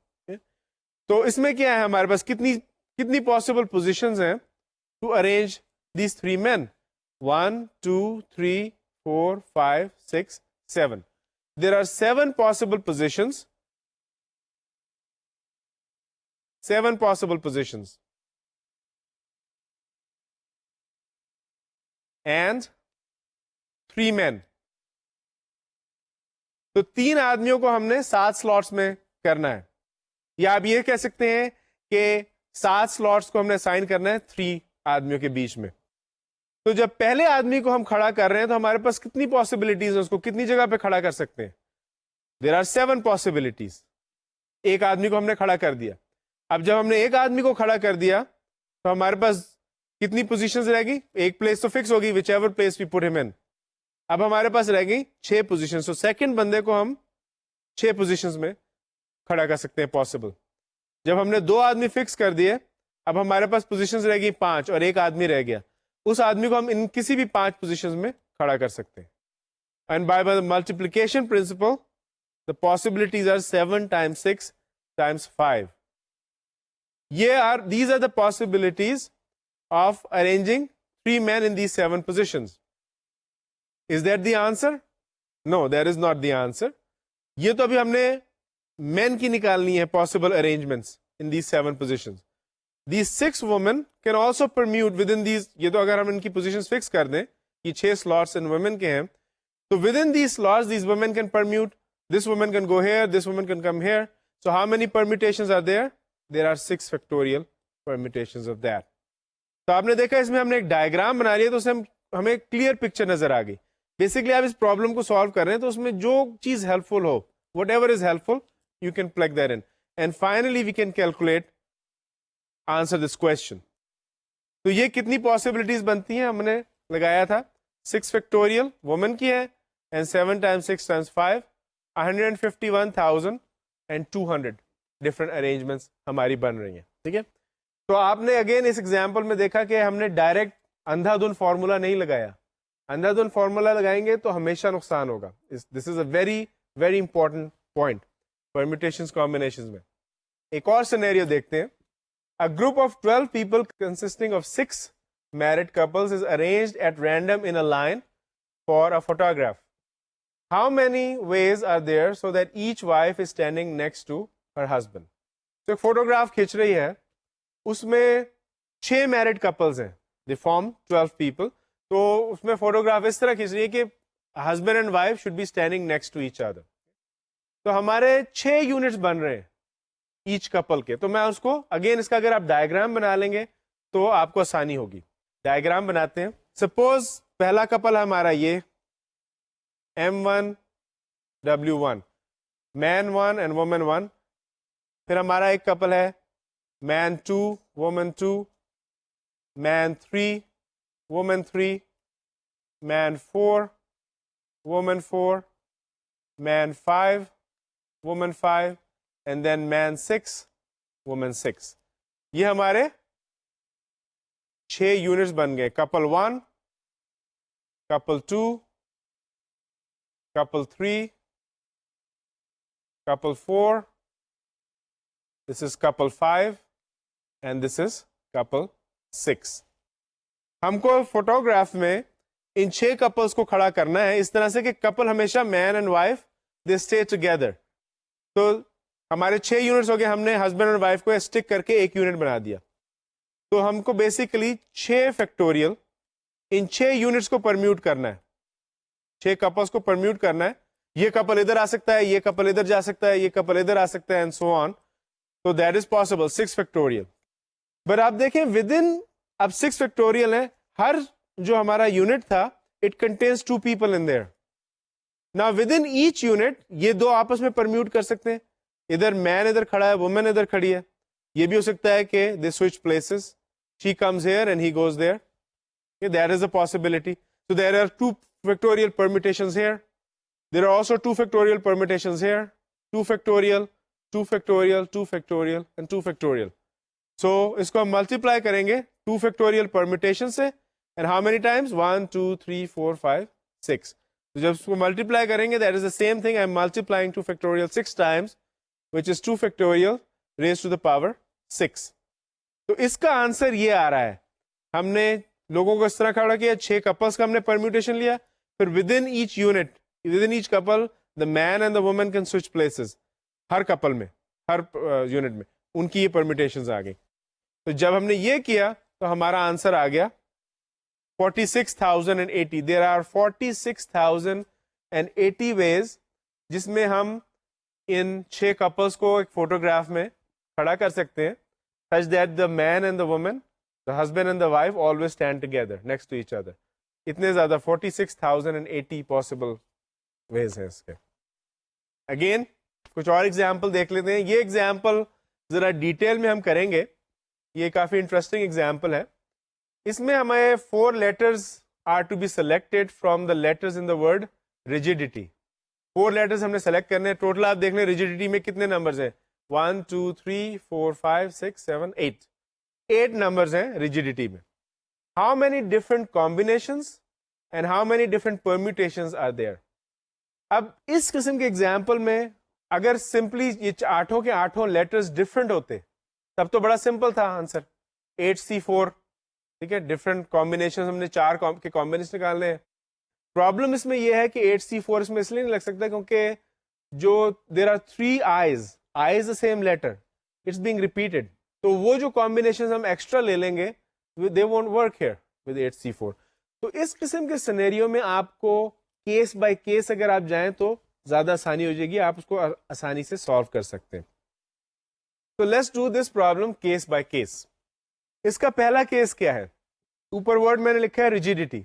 تو اس میں کیا ہے, ہمارے پاس کتنی پاسبل پوزیشنز ہیں to arrange these three men. 1 2 3 4 5 6 7. There are 7 possible positions. 7 possible positions. And 3 men. تو 3 آدمیوں کو ہم نے 7 سلاٹس میں کرنا ہے, یا آپ یہ کہہ سکتے ہیں کہ 7 سلاٹس کو ہم نے اسائن کرنا ہے 3 آدمیوں کے بیچ میں. تو جب پہلے آدمی کو ہم کھڑا کر رہے ہیں تو ہمارے پاس کتنی پاسبلٹیز ہیں, اس کو کتنی جگہ پہ کھڑا کر سکتے ہیں. There are 7 possibilities. ایک آدمی کو ہم نے کھڑا کر دیا. اب جب ہم نے ایک آدمی کو کھڑا کر دیا تو ہمارے پاس کتنی پوزیشنز رہ گی, ایک پلیس تو فکس ہوگی, وچ ایور پلیس وی پٹ ہم ان. اب ہمارے پاس رہ گئی 6 پوزیشنز. تو سیکنڈ بندے کو ہم 6 پوزیشنز میں کھڑا کر سکتے ہیں پاسبل. جب ہم نے 2 آدمی فکس کر دیے, اب ہمارے پاس پوزیشنز رہ گئی 5 اور ایک آدمی رہ گیا. اس آدمی کو ہم ان کسی بھی 5 پوزیشنز میں کھڑا کر سکتے ہیں. And by the multiplication principle, the possibilities are 7 times 6 times 5. These are the possibilities of arranging 3 men in these 7 positions. Is that the answer? No, that is not the answer. یہ تو ابھی ہم نے men کی نکالنی ہے possible arrangements in these 7 positions. These 6 women can also permute within these. یہ تو اگر ہم ان کی positions fix کر دیں, یہ 6 slots in women کے ہیں, تو within these slots these women can permute. This woman can go here, this woman can come here. So how many permutations are there? There are 6 factorial permutations of that. تو آپ نے دیکھا اس میں ہم نے ایک ڈائیگرام بنا لیا, تو اس سے ہمیں کلیئر پکچر نظر آ گئی. بیسکلی آپ اس پرابلم کو سالو کر رہے ہیں تو اس میں جو چیز ہیلپ فل ہو, whatever is helpful, you can plug that in, and finally we can calculate answer this question. تو یہ کتنی پاسبلٹیز بنتی ہیں, ہم نے لگایا تھا 6 فیکٹوریل وومن کی ہے, and 7 times 6 times 5, 151,200 different arrangements ہماری بن رہی ہیں. ٹھیک ہے, تو آپ نے اگین اس ایگزامپل میں دیکھا کہ ہم نے ڈائریکٹ اندھا دھند فارمولا نہیں لگایا. اندھا دھند فارمولا لگائیں گے تو ہمیشہ نقصان ہوگا. This is a very very important point permutations combinations میں. ایک اور سینیریو دیکھتے ہیں. A group of 12 people consisting of 6 married couples is arranged at random in a line for a photograph. How many ways are there so that each wife is standing next to her husband? تو ایک photograph کھینچ رہی ہے, اس میں 6 married couples ہیں, they form 12 people. تو اس میں فوٹوگراف اس طرح کھینچ رہی ہے کہ husband and wife should be standing next to each other. تو ہمارے 6 یونٹس بن رہے ہیں ایچ کپل کے. تو میں اس کو اگین اس کا اگر آپ ڈائیگرام بنا لیں گے تو آپ کو آسانی ہوگی. ڈائیگرام بناتے ہیں. سپوز پہلا کپل ہمارا یہ M1 W1, main 1 and women 1. پھر ہمارا ایک کپل ہے man 2 woman 2, man 3 woman 3, man 4 woman 4, man 5 woman 5, and then man 6 woman 6. یہ ہمارے 6 یونٹس بن گئے. Kapil 1, Kapil 2, Kapil 3, Kapil 4, this is couple 5, and this is couple 6. ہم کو فوٹوگراف میں ان 6 کپلس کو کھڑا کرنا ہے اس طرح سے کہ کپل ہمیشہ man and wife they stay together. تو ہمارے 6 یونٹس ہو گئے, ہم نے ہسبینڈ اور وائف کو اسٹک کر کے ایک یونٹ بنا دیا. تو ہم کو بیسیکلی 6 فیکٹوریل ان 6 یونٹس کو پرمیوٹ کرنا ہے, 6 کپلس کو پرمیوٹ کرنا ہے. یہ کپل ادھر آ سکتا ہے, یہ کپل ادھر جا سکتا ہے, یہ کپل ادھر آ سکتا ہے, اینڈ سو آن. تو that is possible 6 factorial. But آپ دیکھیں ود ان اب 6 فیکٹوریل ہے, ہر جو ہمارا یونٹ تھا it contains 2 people in there. Now within each unit یہ دو آپس میں permute کر سکتے ہیں, ادھر مین ادھر کھڑا ہے, وومن ادھر کھڑی ہے, یہ بھی ہو سکتا ہے کہ they switch places, she comes here and he goes there. Okay, that is a possibility. So there are 2 factorial permutations here. There are also 2 factorial permutations here, 2 factorial, 2 factorial, 2 factorial and 2 factorial. So اس کو ہم multiply کریں گے 2 factorial permutation سے, and how many times? 1 2 3 4 5 6. تو جب اس کو multiply کریں گے that is the same thing, I am multiplying 2 factorial 6 times, which is 2 factorial raised to the power 6. تو اس کا آنسر یہ آ رہا ہے. ہم نے لوگوں کو اس طرح کھڑا کیا, 6 کپلس کا ہم نے پرمیوٹیشن لیا, پھر within each unit, within each couple the man and the woman can switch places, ہر کپل میں, ہر یونٹ میں ان کی یہ پرمیوٹیشنز آ گئی. تو جب ہم نے یہ کیا تو ہمارا آنسر آ گیا 46,080. There are 46,080 ways جس میں ہم ان 6 کپلس کو ایک فوٹوگراف میں کھڑا کر سکتے ہیں, such that the man and the woman, the husband and the wife always stand together next to each other. اتنے زیادہ 46,080 possible ways ہیں اس کے. Again کچھ اور ایگزامپل دیکھ لیتے ہیں. یہ ایگزامپل ذرا ڈیٹیل میں ہم کریں گے, یہ کافی انٹرسٹنگ ایگزامپل ہے. اس میں ہمیں 4 letters are to be selected from the letters in the word rigidity. 4 letters ہم نے سلیکٹ کرنے ہیں. ٹوٹل آپ دیکھ لیں rigidity میں کتنے نمبرز ہیں, 1 2 3 4 5 6 7 8. 8 نمبرز ہیں rigidity میں. How many different combinations and how many different permutations are there? اب اس قسم کے ایگزامپل میں اگر سمپلی یہ 8 کے 8 لیٹرز ڈفرنٹ ہوتے تب تو بڑا سمپل تھا آنسر, 8C4. ٹھیک ہے, ڈفرنٹ کمبینیشن ہم نے 4 کے کمبینیشن نکالنے ہیں. پرابلم اس میں یہ ہے کہ 8C4 اس میں اس لیے نہیں لگ سکتا کیونکہ جو there are 3 I's the same letter, it's being repeated, تو وہ جو کمبینیشن ہم ایکسٹرا لے لیں گے they won't work here with 8C4. تو اس قسم کے سینیریو میں آپ کو کیس بائی کیس اگر آپ جائیں تو زیادہ آسانی ہو جائے گی, آپ اس کو آسانی سے سالو کر سکتے ہیں. تو let's do this problem case by case. اس کا پہلا کیس کیا ہے, اوپر ورڈ میں نے لکھا ہے ریجیڈیٹی.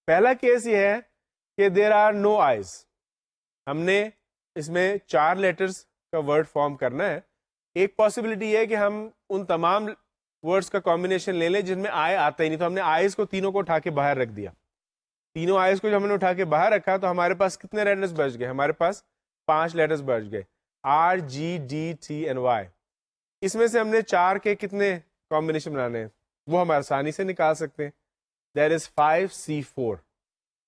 پہلا کیس یہ ہے کہ دیر آر نو آئیز. ہم نے اس میں 4 لیٹرز کا ورڈ فارم کرنا ہے. ایک پاسبلٹی یہ ہے کہ ہم ان تمام ورڈز کا کمبینیشن لے لیں جن میں آئے آتا ہی نہیں, تو ہم نے آئیز کو تینوں کو اٹھا کے باہر رکھ دیا. تینوں آئیز کو جب ہم نے اٹھا کے باہر رکھا تو ہمارے پاس کتنے لیٹرز بچ گئے, ہمارے پاس 5 لیٹرز بچ گئے, R G D T and Y. اس میں سے ہم نے 4 کے کتنے کمبینیشن بنانے ہیں وہ ہم آسانی سے نکال سکتے ہیں. That is 5C4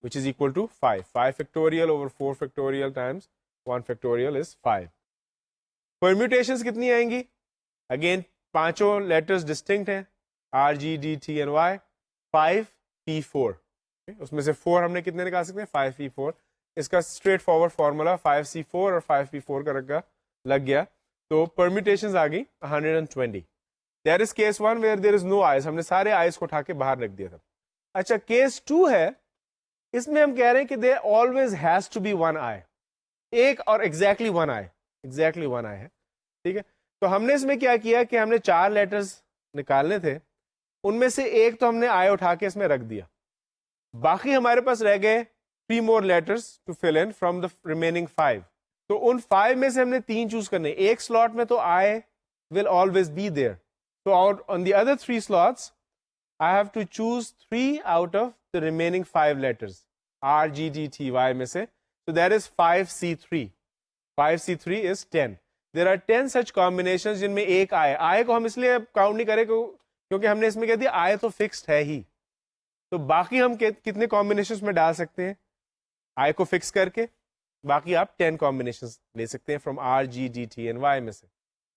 which is equal to 5. 5 factorial over 4 factorial times 1 factorial is 5. Permutations کتنی آئیں گی, اگین پانچوں لیٹرز ڈسٹنکٹ ہیں, R G D T and Y. 5P4, اس میں سے 4 ہم نے کتنے نکال سکتے ہیں, 5P4. اس کا اسٹریٹ فارورڈ فارمولا 5C4 اور 5P4 کا رکھا لگ گیا, تو permutations آ گئی 120. That is case 1 where there is no eyes. ہم نے سارے آئیز کو اٹھا کے باہر رکھ دیا تھا. اچھا کیس 2 ہے, اس میں ہم کہہ رہے ہیں کہ there always has to be one eye. ایک اور exactly one eye ہے. ٹھیک ہے, تو ہم نے اس میں کیا کیا کہ ہم نے 4 لیٹرز نکالنے تھے, ان میں سے ایک تو ہم نے آئے اٹھا کے اس میں رکھ دیا, باقی ہمارے پاس رہ گئے 3 more letters to fill in from the remaining 5. تو ان 5 میں سے ہم نے 3 چوز کرنے. ایک سلاٹ میں تو آئے will always be there. So on the other 3 slots, I have to choose 3 out of the remaining 5 letters. R, G, D, T, Y میں سے. So that is 5C3. 5C3 is 10. There are 10 such combinations جن میں ایک آئے. آئے کو ہم اس لیے کاؤنٹ نہیں کریں کیونکہ ہم نے اس میں کہہ دیا آئے تو فکسڈ ہے ہی. تو باقی ہم کتنے کمبینیشنز میں ڈال سکتے ہیں, آئے کو فکس کر کے باقی آپ 10 کمبینیشنز لے سکتے ہیں from R, G, D, T and Y میں سے.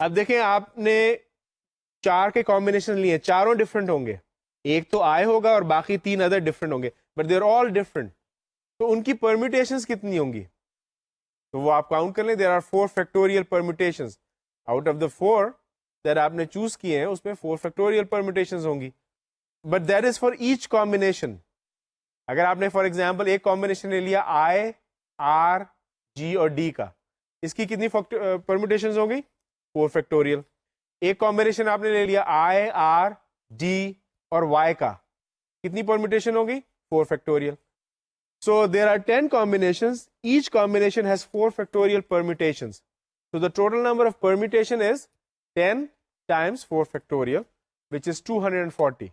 اب دیکھیں آپ نے 4 کے کمبینیشن لیے, چاروں ڈفرنٹ ہوں گے, ایک تو آئے ہوگا اور باقی 3 ادر ڈفرنٹ ہوں گے, but they are all different. تو ان کی پرمیوٹیشنز کتنی ہوں گی تو وہ آپ کاؤنٹ کر لیں. There are 4 factorial permutations. Out of the 4 that آپ نے چوز کیے ہیں اس میں 4 فیکٹوریل پرمیوٹیشنز ہوں گی, but that is for each combination. اگر آپ نے فار ایگزامپل ایک کمبینیشن لے لیا آئی, آر, جی اور ڈی کا, اس کی کتنی پرمیوٹیشنز ہوں گی, 4 فیکٹوریل. ایک کمبینیشن آپ نے لے لیا آئی, آر, ڈی اور وائی کا, کتنی پرمیوٹیشن ہوگی, 4 factorial. So there are 10 combinations. Each combination has 4 factorial permutations. So the total number of permutation is 10 times 4 factorial, which is 240.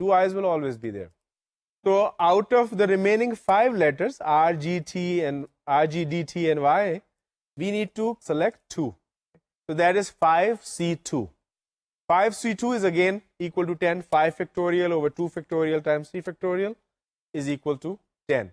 2 eyes will always be there. So out of the remaining 5 letters R, G, T and R, G, D, T and Y, we need to select 2. So that is 5C2. 5C2 is again equal to 10. 5 factorial over 2 factorial times 3 factorial is equal to 10.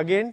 again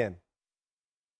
10.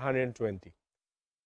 120.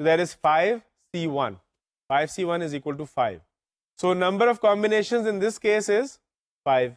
So that is 5C1. 5C1 is equal to 5. So number of combinations in this case is 5.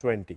20.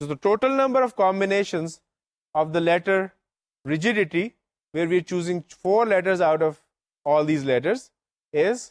So the total number of combinations of the letter rigidity, where we are choosing 4 letters out of all these letters, is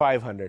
500.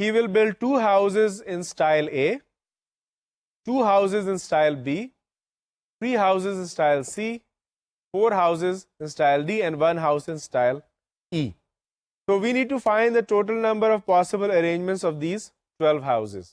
He will build 2 houses in style A, 2 houses in style B, 3 houses in style C, 4 houses in style D and 1 house in style E. So we need to find the total number of possible arrangements of these 12 houses.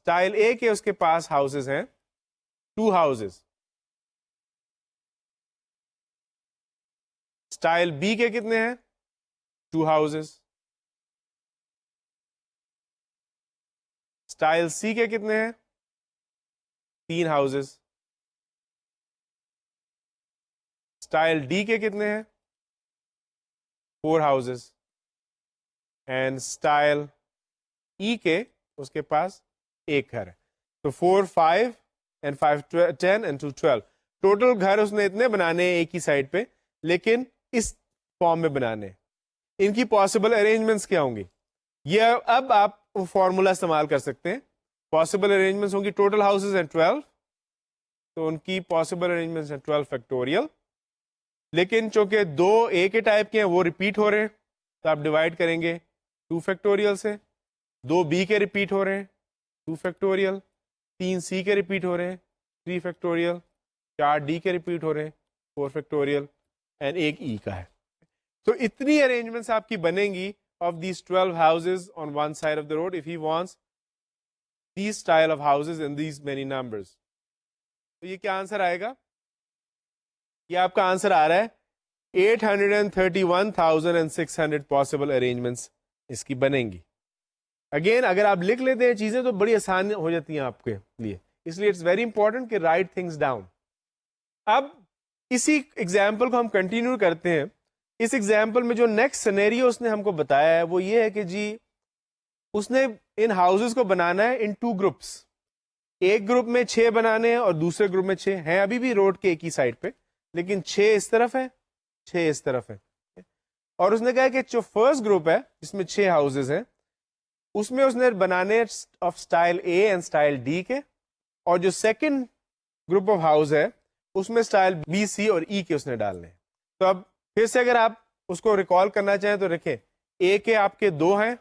Style اے کے اس کے پاس houses ہیں 2 houses. Style be کے کتنے ہیں 2 houses. Style سی کے کتنے ہیں 3 houses. Style D کے کتنے ہیں 4 houses. اینڈ اسٹائل ای کے اس کے پاس ایک گھر ہے. تو 4 5 اینڈ 5 10 اینڈ 2 12. ٹوٹل گھر اس نے اتنے بنانے ہیں ایک ہی سائڈ پہ, لیکن اس فارم میں بنانے. ان کی پاسبل ارینجمنٹس کیا ہوں گی؟ یہ اب آپ فارمولا استعمال کر سکتے ہیں. پاسبل ارینجمنٹس ہوں گی ٹوٹل ہاؤسز ہیں 12, تو ان کی پاسبل ارینجمنٹس ہیں 12 فیکٹوریل. لیکن چونکہ 2 اے کے ٹائپ کے ہیں وہ ریپیٹ ہو رہے ہیں, تو آپ ڈیوائڈ کریں گے 2 فیکٹوریل سے. 2 بی کے ریپیٹ ہو رہے ہیں 2 فیکٹوریل. 3 سی کے ریپیٹ ہو رہے ہیں 3 فیکٹوریل. 4 ڈی کے ریپیٹ ہو رہے ہیں 4 فیکٹوریل. اینڈ ایک ای کا ہے. تو اتنی ارینجمنٹس آپ کی بنیں گی of these 12 houses on one side of the road if he wants these style of houses in these many numbers. تو یہ کیا آنسر آئے گا؟ یہ آپ کا آنسر آ رہا ہے 831,600 possible arrangements اس کی بنیں گی. اگین اگر آپ لکھ لیتے ہیں چیزیں تو بڑی آسان ہو جاتی ہیں آپ کے لیے, اس لیے اٹس ویری امپورٹنٹ کہ رائٹ تھنگس ڈاؤن. اب اسی ایگزامپل کو ہم کنٹینیو کرتے ہیں. اس ایگزامپل میں جو نیکسٹ سینیریو اس نے ہم کو بتایا ہے وہ یہ ہے کہ جی اس نے ان ہاؤسز کو بنانا ہے ان 2 گروپس. ایک گروپ میں 6 بنانے ہیں اور دوسرے گروپ میں 6 ہیں ابھی بھی روڈ کے ایک ہی سائڈ پہ, لیکن 6 اس طرف ہے 6 اس طرف ہے. اور اس نے کہا کہ جو فرسٹ گروپ ہے جس میں 6 ہاؤسز ہیں اس میں اس نے بنانے of style a and style D کے, اور جو سیکنڈ گروپ آف ہاؤس ہے اس میں اسٹائل بی سی اور ای کے اس نے ڈالنے ہیں. تو اب پھر سے اگر آپ اس کو ریکال کرنا چاہیں تو رکھیں اے کے آپ کے 2 ہیں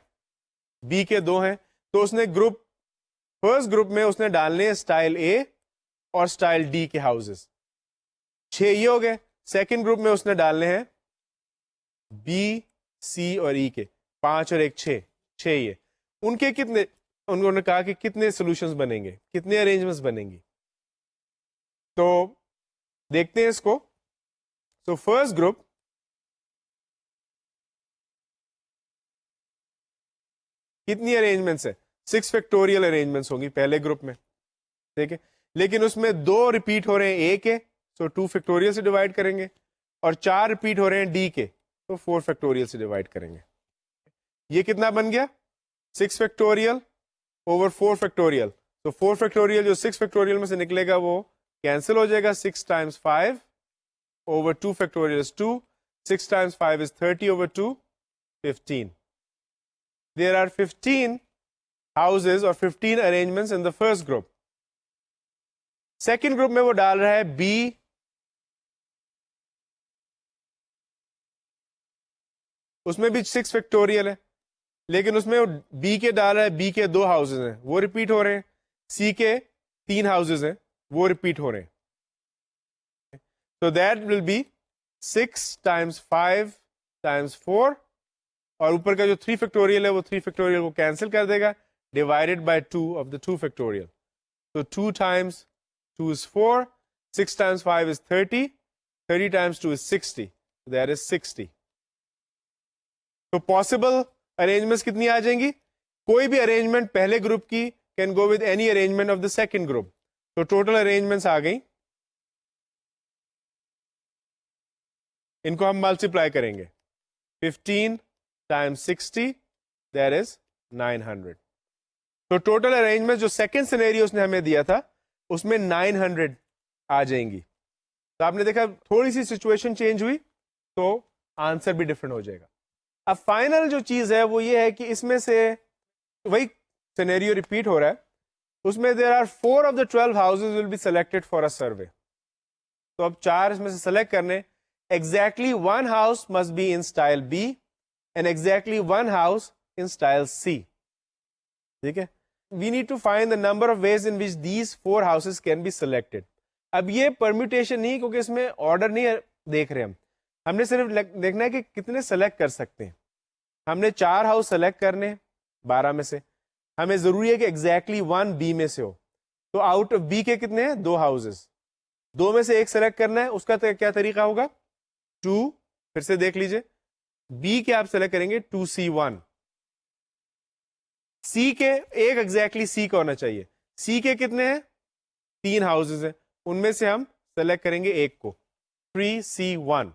بی کے 2 ہیں, تو اس نے فرسٹ گروپ میں اس نے ڈالنے ہیں اسٹائل اے اور اسٹائل ڈی کے ہاؤسز. 6 یہ ہو گئے. سیکنڈ گروپ میں اس نے ڈالنے ہیں بی سی اور ای کے 5 اور 1 6 یہ. ان کے کتنے, انہوں نے کہا کہ کتنے سولوشنز بنیں گے, کتنے ارینجمنٹس بنیں گی. تو دیکھتے ہیں اس کو. تو فرسٹ گروپ کتنی ارینجمنٹس ہے 6 فیکٹوریل ارینجمنٹس ہوں گی پہلے گروپ میں, ٹھیک ہے. لیکن اس میں 2 ریپیٹ ہو رہے ہیں اے کے, تو 2 فیکٹوریل سے ڈیوائڈ کریں گے, اور 4 ریپیٹ ہو رہے ہیں ڈی کے, تو 4 فیکٹوریل سے ڈیوائڈ کریں گے. یہ کتنا بن گیا 6 فیکٹوریل اوور 4 فیکٹوریل. تو 4 فیکٹوریل جو 6 فیکٹوریل میں سے نکلے گا وہ کینسل ہو جائے گا. 6 Times 5 over 2 factorial is 2. 6 times 5 is 30 over 2, 15. There are 15 houses or 15 arrangements in the first group. Second group میں وہ ڈال رہا ہے B, اس میں بھی 6 فیکٹوریل ہے, لیکن اس میں B کے ڈال رہا ہے B کے 2 houses ہیں وہ ریپیٹ ہو رہے ہیں, C کے 3 houses ہیں وہ ریپیٹ ہو رہے ہیں. So that will be 6 times 5 times 4, اور اوپر کا جو 3 فیکٹوریل ہے وہ 3 فیکٹوریل کو کینسل کر دے گا, divided by 2 of the 2 factorial. So 2 times 2 is 4, 6 times 5 is 30, 30 times 2 is 60, so that is 60. تو possible arrangements کتنی آ جائیں گی؟ کوئی بھی arrangement پہلے گروپ کی can go with any arrangement of the second group. تو total arrangements آ گئیں. ان کو ہم ملٹیپلائی کریں گے 15 times 60, that is 900. تو ٹوٹل ارینجمنٹ جو سیکنڈ سینیریو اس نے ہمیں دیا تھا اس میں 900 آ جائیں گی. تو آپ نے دیکھا تھوڑی سی سچویشن چینج ہوئی تو آنسر بھی ڈفرنٹ ہو جائے گا. اب فائنل جو چیز ہے وہ یہ ہے کہ اس میں سے وہی سینیریو ریپیٹ ہو رہا ہے, اس میں there are 4 of the 12 houses will be selected for a survey. تو اب 4 اس میں سے سلیکٹ کرنے, exactly one house must be in style B and exactly one house in style C. ٹھیک ہے. We need to find the number of ways in which these 4 houses can be selected. اب یہ permutation نہیں, کیونکہ اس میں order نہیں دیکھ رہے ہم نے صرف دیکھنا ہے کہ کتنے سلیکٹ کر سکتے ہیں. ہم نے 4 ہاؤس سلیکٹ کرنے 12 میں سے, ہمیں ضروری ہے کہ ایگزیکٹلی 1 بی میں سے ہو. تو آؤٹ آف بی کے کتنے ہیں؟ 2 ہاؤسز. 2 میں سے ایک سلیکٹ کرنا ہے. اس کا کیا طریقہ ہوگا؟ 2. پھر سے دیکھ لیجئے, بی کے آپ سلیکٹ کریں گے 2C1. سی کے ایک ایگزیکٹلی سی کا ہونا چاہیے. سی کے کتنے ہیں؟ 3 ہاؤسز ہیں, ان میں سے ہم سلیکٹ کریں گے ایک کو, 3C1.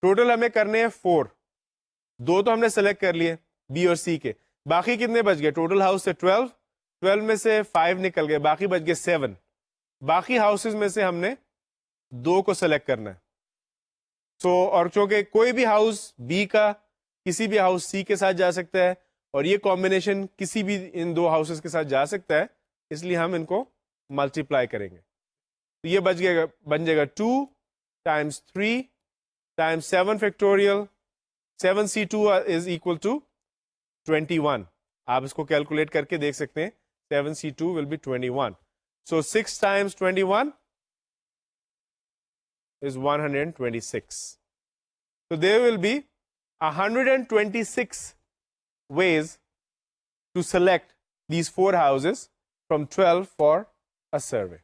ٹوٹل ہمیں کرنے ہیں 4. 2 تو ہم نے سلیکٹ کر لیے بی اور سی کے, باقی کتنے بچ گئے؟ ٹوٹل ہاؤس سے 12. 12 میں سے 5 نکل گئے, باقی بچ گئے 7. باقی ہاؤسز میں سے ہم نے 2 کو سلیکٹ کرنا ہے. اور چونکہ کوئی بھی ہاؤس بی کا کسی بھی ہاؤس سی کے ساتھ جا سکتا ہے, اور یہ کمبینیشن کسی بھی ان 2 ہاؤسز کے ساتھ جا سکتا ہے, اس لیے ہم ان کو ملٹیپلائی کریں گے. تو یہ بن جائے گا 2 Times 3 Times 7 factorial. 7C2 is equal to 21. آپ اس کو کیلکولیٹ کر کے دیکھ سکتے ہیں. 7C2 will be 21. So 6 times 21 is 126. So there will be 126 ways to select these 4 houses from 12 for a survey.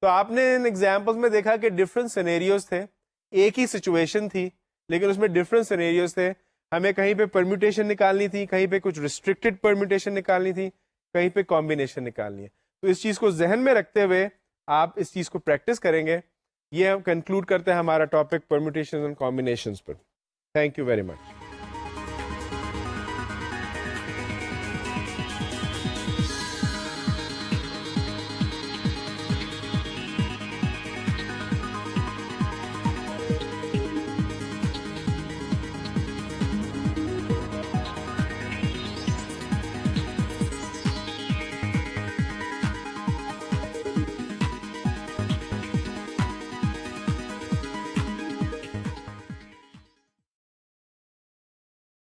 تو آپ نے ان ایگزامپلس میں دیکھا کہ ڈفرنٹ سینیریوز تھے, ایک ہی سچویشن تھی لیکن اس میں ڈفرنٹ سینیریوز تھے. ہمیں کہیں پہ پرمیوٹیشن نکالنی تھی, کہیں پہ کچھ ریسٹرکٹڈ پرمیوٹیشن نکالنی تھی, کہیں پہ کمبینیشن نکالنی ہے. تو اس چیز کو ذہن میں رکھتے ہوئے آپ اس چیز کو پریکٹس کریں گے. یہ ہم کنکلوڈ کرتے ہیں ہمارا ٹاپک پرمیوٹیشن اینڈ کمبینیشنز پر. Thank you very much.